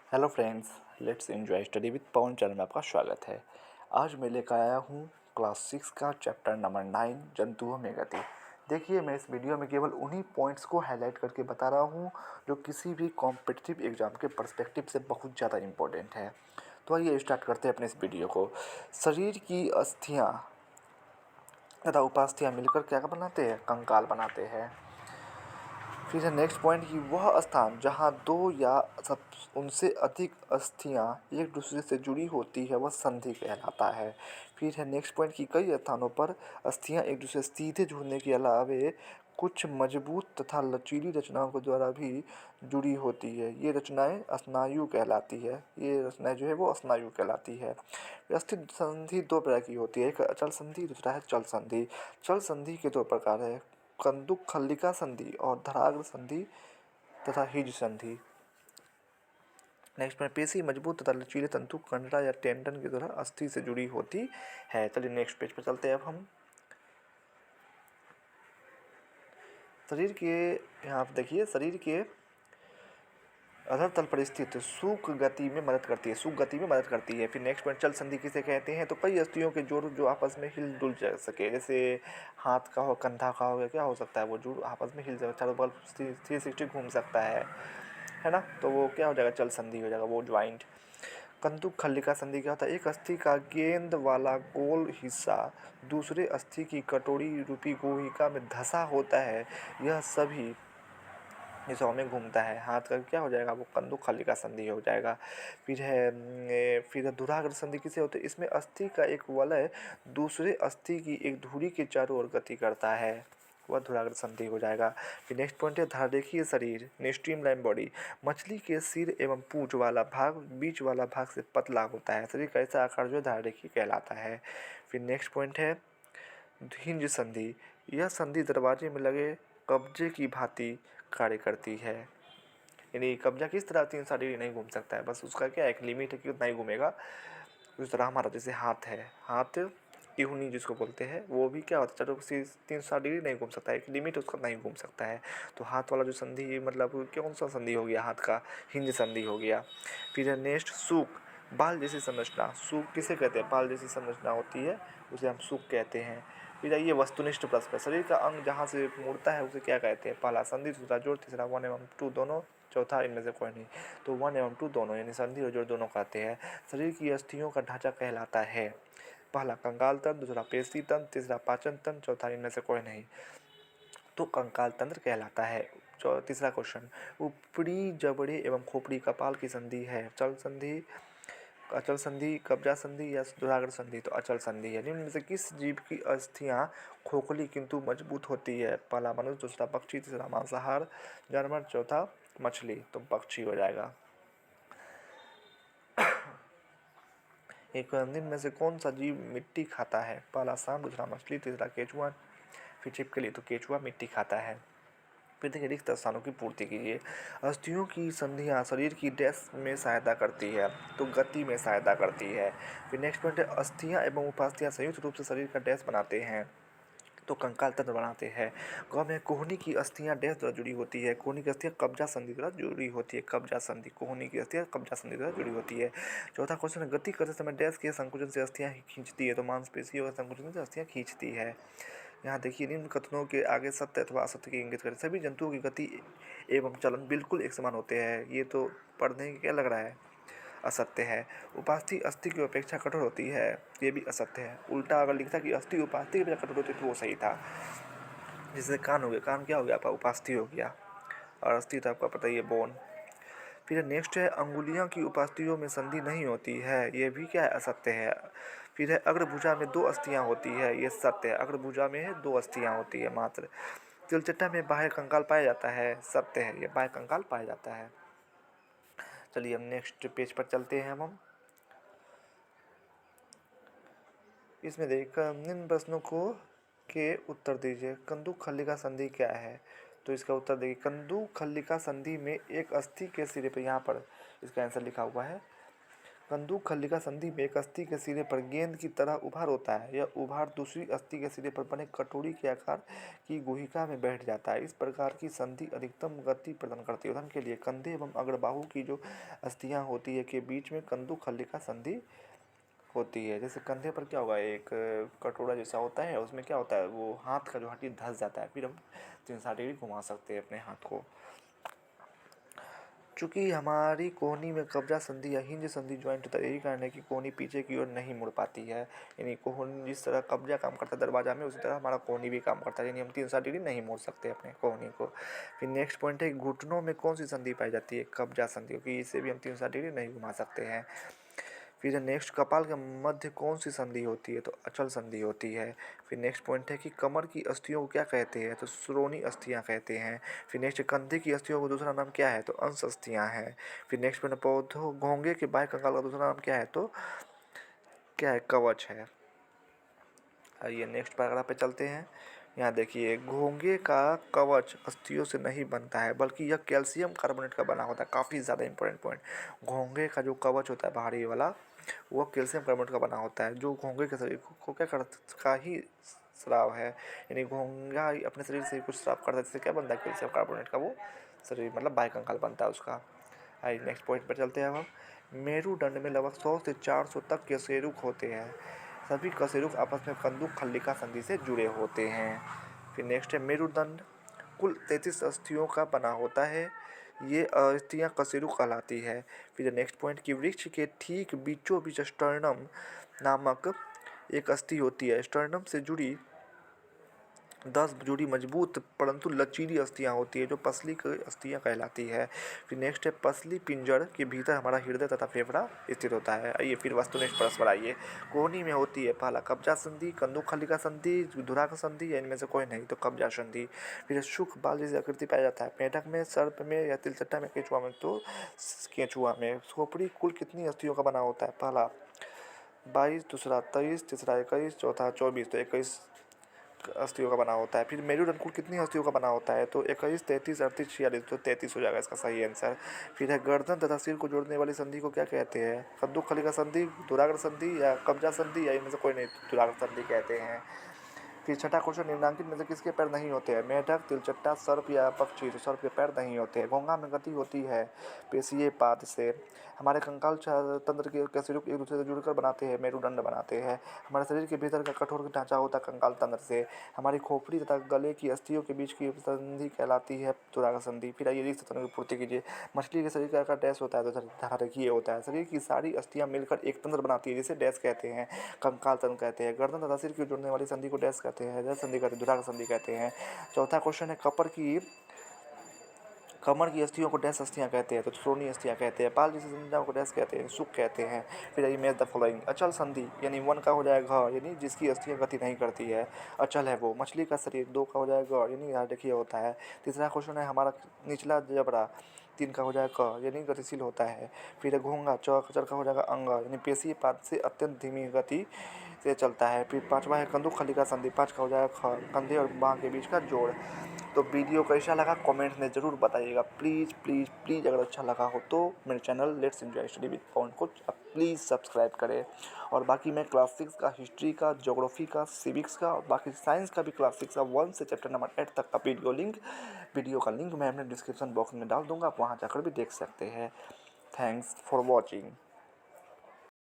Hello friends, let's enjoy study with Pawan channel में आपका स्वागत है। आज मैं लेकर आया हूँ क्लास 6 का चैप्टर नंबर 9 जंतुओं में गति। देखिए, मैं इस वीडियो में केवल उन्हीं पॉइंट्स को हाईलाइट करके बता रहा हूँ जो किसी भी कॉम्पिटिटिव एग्जाम के पर्सपेक्टिव से बहुत ज़्यादा इंपॉर्टेंट है। तो आइए स्टार्ट करते हैं अपने इस वीडियो को। शरीर की अस्थियाँ तथा उपास्थियाँ मिलकर क्या बनाते हैं? कंकाल बनाते हैं। फिर है नेक्स्ट पॉइंट कि वह स्थान जहाँ दो या सब उनसे अधिक अस्थियाँ एक दूसरे से जुड़ी होती है वह संधि कहलाता है। फिर है नेक्स्ट पॉइंट कि कई स्थानों पर अस्थियाँ एक दूसरे से सीधे जुड़ने के अलावे कुछ मजबूत तथा लचीली रचनाओं के द्वारा भी जुड़ी होती है। ये रचनाएं स्नायु कहलाती है। ये रचनाएं जो है वो स्नायु कहलाती है। अस्थित संधि दो प्रकार की होती है, एक अचल संधि, दूसरा है चल संधि। चल संधि के दो प्रकार है, कंदुक खल्लिका संधि और धराग्र संधि तथा हिज संधि। नेक्स्ट में पेशी मजबूत तथा लचीले तंतु कंडरा या टेंडन के द्वारा अस्थि से जुड़ी होती है। चलिए नेक्स्ट पेज पर चलते हैं अब हम। शरीर के यहाँ आप देखिए, शरीर के अधर तल पर स्थित सूक गति में मदद करती है, सूक गति में मदद करती है। फिर नेक्स्ट पॉइंट चल संधि किसे कहते हैं? तो कई अस्थियों के जोड़ जो आपस में हिल डुल जा सके, जैसे हाथ का हो, कंधा का हो, क्या हो सकता है, वो जोड़ आपस में हिल जाए, चारों बगल 360 घूम सकता है ना, तो वो क्या हो जाएगा? चल संधि हो जाएगा, वो ज्वाइंट। कंदुक खल्लिका संधि क्या होता है? एक अस्थि का गेंद वाला गोल हिस्सा दूसरे अस्थि की कटोरी रूपी गोहिका में धंसा होता है, यह सभी दिशाओं में घूमता है। हाथ का क्या हो जाएगा? वो कंदुक खल्लिका संधि हो जाएगा। फिर धुराग्र संधि किसे होते हैं? इसमें अस्थि का एक वलय दूसरे अस्थि की एक धुरी के चारों ओर गति करता है, वह धुराग्र संधि हो जाएगा। फिर नेक्स्ट पॉइंट है धाररेखीय शरीर, स्ट्रीमलाइन बॉडी। मछली के सिर एवं पूंछ वाला भाग बीच वाला भाग से पतला होता है। शरीर का ऐसा आकार जो धाररेखीय कहलाता है। फिर नेक्स्ट पॉइंट है हिंज संधि। यह संधि दरवाजे में लगे कब्जे की भांति कार्य करती है। यानी कब्जा किस तरह 360 डिग्री नहीं घूम सकता है, बस उसका क्या एक लिमिट है कि उतना ही घूमेगा। उस तरह हमारा जैसे हाथ है, हाथ टिहुनी जिसको बोलते हैं, वो भी क्या होता है, चलो 360 डिग्री नहीं घूम सकता है, एक लिमिट उसका नहीं घूम सकता है। तो हाथ वाला जो संधि मतलब कौन सा संधि हो गया? हाथ का हिंज संधि हो गया। फिर नेक्स्ट सूक, बाल जैसी संरचना। सूक किसे कहते हैं? बाल जैसी संरचना होती है, उसे हम सूक कहते हैं। फिर आइए वस्तुनिष्ठ प्रश्न। शरीर का अंग जहाँ से मुड़ता है उसे क्या कहते हैं? पहला संधि, दूसरा जोड़, तीसरा 1 एवं 2 दोनों, चौथा इनमें से कोई नहीं। तो 1 एवं 2 दोनों, यानी संधि और जोड़ दोनों कहते हैं। शरीर की अस्थियों का ढांचा कहलाता है पहला कंकाल तंत्र, दूसरा पेशी तंत्र, तीसरा पाचन तंत्र, चौथा इनमें से कोई नहीं, तो कंकाल तंत्र कहलाता है। तीसरा क्वेश्चन, ऊपरी जबड़े एवं खोपड़ी कपाल की संधि है चल संधि, अचल संधि, कब्जा संधि या दुराग्र संधि? तो अचल संधि है। निम्न में से किस जीव की अस्थियां खोखली किंतु मजबूत होती है? पहला मनुष्य, दूसरा पक्षी, तीसरा मांसाहार जानवर, चौथा मछली, तो पक्षी हो जाएगा। एक निम्न में से कौन सा जीव मिट्टी खाता है? पहला सांप, दूसरा मछली, तीसरा केचुआ, फिर छिपकली, तो केचुआ मिट्टी खाता है। फिर देखिए रिक्त स्थानों की पूर्ति कीजिए। अस्थियों की संधियां शरीर की डैश में सहायता करती है, तो गति में सहायता करती है। फिर नेक्स्ट पॉइंट है अस्थियां एवं उपास्थियां संयुक्त रूप से शरीर का डैश बनाते हैं, तो कंकाल तंत्र बनाते हैं। गाँव में कोहनी की अस्थियां डैश द्वारा जुड़ी होती है, कोहनी की अस्थियां कब्जा संधि द्वारा जुड़ी होती है, कब्जा संधि, कोहनी की अस्थियां कब्जा संधि द्वारा जुड़ी होती है। चौथा क्वेश्चन है गति करते समय डैश के संकुचन से अस्थियां खींचती है, तो मांसपेशियों के संकुचन से अस्थियां खींचती है। यहाँ देखिए निम्न कथनों के आगे सत्य अथवा असत्य की इंगित करें। सभी जंतुओं की गति एवं चलन बिल्कुल एक समान होते हैं, ये तो पढ़ने के क्या लग रहा है? असत्य है। उपास्थि अस्थि की अपेक्षा कठोर होती है, ये भी असत्य है। उल्टा अगर लिखता कि अस्थि उपास्थि की अपेक्षा कठोर होती है तो वो सही था। जैसे कान हो गया, कान क्या हो गया आपका? उपास्थि हो गया, और अस्थि तो आपका पता ही है बोन। फिर नेक्स्ट है अंगुलियों की उपास्थियों में संधि नहीं होती है, ये भी क्या है? असत्य है। फिर है अग्रभुजा में 2 अस्थियां होती है, ये सत्य है। अग्रभुजा में 2 अस्थियां होती है मात्र। तिलचट्टा में बाह्य कंकाल पाया जाता है, सत्य है, ये बाह्य कंकाल पाया जाता है। चलिए हम नेक्स्ट पेज पर चलते हैं। हम इसमें देखकर निम्न प्रश्नों को के उत्तर दीजिए। कंदुक खल्लिका संधि क्या है? तो इसका उत्तर देखिए, कंदुक खल्लिका संधि में एक अस्थि के सिरे पर, यहाँ पर इसका आंसर लिखा हुआ है, कंदूक खल्लिका संधि में एक अस्थि के सिरे पर गेंद की तरह उभार होता है। यह उभार दूसरी अस्थि के सिरे पर बने कटोरी के आकार की गुहिका में बैठ जाता है। इस प्रकार की संधि अधिकतम गति प्रदान करती है। उदाहरण के लिए कंधे एवं अग्रबाहु की जो अस्थियां होती है के बीच में कंदूक खल्लिका संधि होती है। जैसे कंधे पर क्या होगा, एक कटोरा जैसा होता है, उसमें क्या होता है, वो हाथ का जो हड्डी धंस जाता है, फिर हम 360 डिग्री घुमा सकते हैं अपने हाथ को। चूंकि हमारी कोहनी में कब्जा संधि या हिंज संधि ज्वाइंट होता है, यही कारण है कि कोहनी पीछे की ओर नहीं मुड़ पाती है। यानी कोहनी जिस तरह कब्जा काम करता है दरवाजा में, उसी तरह हमारा कोहनी भी काम करता है, यानी हम 360 डिग्री नहीं मोड़ सकते अपने कोहनी को। फिर नेक्स्ट पॉइंट है, घुटनों में कौन सी संधि पाई जाती है, कब्जा संधि, क्योंकि इसे भी हम 360 डिग्री नहीं घुमा सकते हैं। फिर नेक्स्ट, कपाल के मध्य कौन सी संधि होती है, तो अचल संधि होती है। फिर नेक्स्ट पॉइंट है कि कमर की अस्थियों को क्या कहते हैं, तो श्रोणी अस्थियां कहते हैं। फिर नेक्स्ट, कंधे की अस्थियों को दूसरा नाम क्या है, तो अंश अस्थियां हैं। फिर नेक्स्ट पॉइंट, पौधों घोंगे के बाएं कंकाल का दूसरा नाम क्या है, तो क्या है, कवच है। आइए नेक्स्ट पैराग्राफ पे चलते हैं। यहाँ देखिए, घोंगे का कवच अस्थियों से नहीं बनता है, बल्कि यह कैल्शियम कार्बोनेट का बना होता है। काफ़ी ज़्यादा इंपॉर्टेंट पॉइंट, घोंगे का जो कवच होता है बाहरी वाला, वो कैल्शियम कार्बोनेट का बना होता है, जो घोंगे के शरीर को क्या कर का ही स्राव है। यानी घोंगा अपने शरीर से कुछ स्राव करता है, जिससे क्या बनता है, कैल्शियम कार्बोनेट का वो शरीर, मतलब बाह्य कंकाल बनता है उसका। आइए नेक्स्ट पॉइंट पर चलते हैं अब हम। मेरुदंड में लगभग 100 से 400 तक कशेरुक होते हैं। सभी कशेरुक आपस में कंदुक खल्लिका संधि से जुड़े होते हैं। फिर नेक्स्ट है, मेरुदंड कुल 33 अस्थियों का बना होता है। ये अस्थियां कशेरुक कहलाती है। फिर नेक्स्ट पॉइंट कि वृक्ष के ठीक बीचों बीच स्टर्नम नामक एक अस्थि होती है। स्टर्नम से जुड़ी 10 जुड़ी मजबूत परंतु लचीली अस्थियां होती है, जो पसली की अस्थियां कहलाती है। फिर नेक्स्ट है, पसली पिंजर के भीतर हमारा हृदय तथा फेफड़ा स्थित होता है। आइए फिर वस्तुनिष्ठ परस्पर आइए। कोहनी में होती है, पहला कब्जा संधि, कंदुक खल्लिका संधि, धुराक संधि, या इनमें से कोई नहीं तो कब्जा संधि। फिर सुख बाल जैसी आकृति पाया जाता है मेढक में, सर्प में या तिलचट्टा में, केंचुआ में, तो केंचुआ में। खोपड़ी कुल कितनी अस्थियों का बना होता है, पहला 22, दूसरा 23, तीसरा 21, चौथा 24, तो 21 अस्थियों का बना होता है। फिर मेरुदंड कुल कितनी अस्थियों का बना होता है, तो 21, 33, 38, 46, तो 33 हो जाएगा इसका सही आंसर। फिर है, गर्दन तथा सिर को जोड़ने वाली संधि को क्या कहते हैं, कंदुक खल्लिका संधि, धुराग्र संधि, या कब्जा संधि, या इनमें से कोई नहीं, धुराग्र संधि कहते हैं। फिर छठा क्वेश्चन, निम्नांकित में से किसके पैर नहीं होते हैं, मेढक, तिलचट्टा, सर्प या पक्षी, तो सर्प के पैर नहीं होते हैं। घोंघा में गति होती है पेशीय पाद से। हमारे कंकाल तंत्र के कशेरुक एक दूसरे से जुड़कर बनाते हैं, मेरुदंड बनाते हैं। हमारे शरीर के भीतर का कठोर ढांचा होता है कंकाल तंत्र से। हमारी खोपड़ी तथा गले की अस्थियों के बीच की संधि कहलाती है धुराग्र संधि। फिर आइए रिक्त तंत्र की पूर्ति कीजिए। मछली के शरीर का आकार डैश होता है, तो धारकीय होता है। शरीर की सारी अस्थियां मिलकर एक तंत्र बनाती है, जिसे डैश कहते हैं, कंकाल तंत्र कहते हैं। गर्दन तथा सिर की जोड़ने वाली संधि को डैश कहते हैं, डैश संधि कहते हैं, धुराग्र संधि कहते हैं। चौथा क्वेश्चन है, कमर की अस्थियों को डैश अस्थियां कहते हैं, तो श्रोणी अस्थियां कहते हैं। पाल जैसी संधियों को डैश कहते हैं, सुख कहते हैं। फिर आइए मैच द फॉलोइंग। अचल संधि यानी 1 का हो जाएगा घ, यानी जिसकी अस्थियां गति नहीं करती है, अचल है वो। मछली का शरीर 2 का हो जाएगा ग, यानी यहाँ देखिए होता है। तीसरा क्वेश्चन है, हमारा निचला जबड़ा 3 का हो जाएगा क, यानी गतिशील होता है। फिर घोंघा 4 का हो जाएगा अंग, यानी पेशीय पाद से अत्यंत धीमी गति से चलता है। फिर पांचवा है कंदुक खल्लिका संधि, 5 का हो जाएगा ख, कंधे और बाह के बीच का जोड़। तो वीडियो कैसा लगा कमेंट में ज़रूर बताइएगा, प्लीज़ प्लीज़ प्लीज़। अगर अच्छा लगा हो तो मेरे channel let's enjoy study with Pawan को प्लीज़ सब्सक्राइब करें। और बाकी मैं क्लास 6 का, हिस्ट्री का, ज्योग्राफी का, सिविक्स का और बाकी साइंस का भी क्लास 6 का 1 से चैप्टर नंबर 8 तक का वीडियो का लिंक मैं अपने डिस्क्रिप्शन बॉक्स में डाल दूँगा, आप वहाँ जाकर भी देख सकते हैं। Thanks for watching.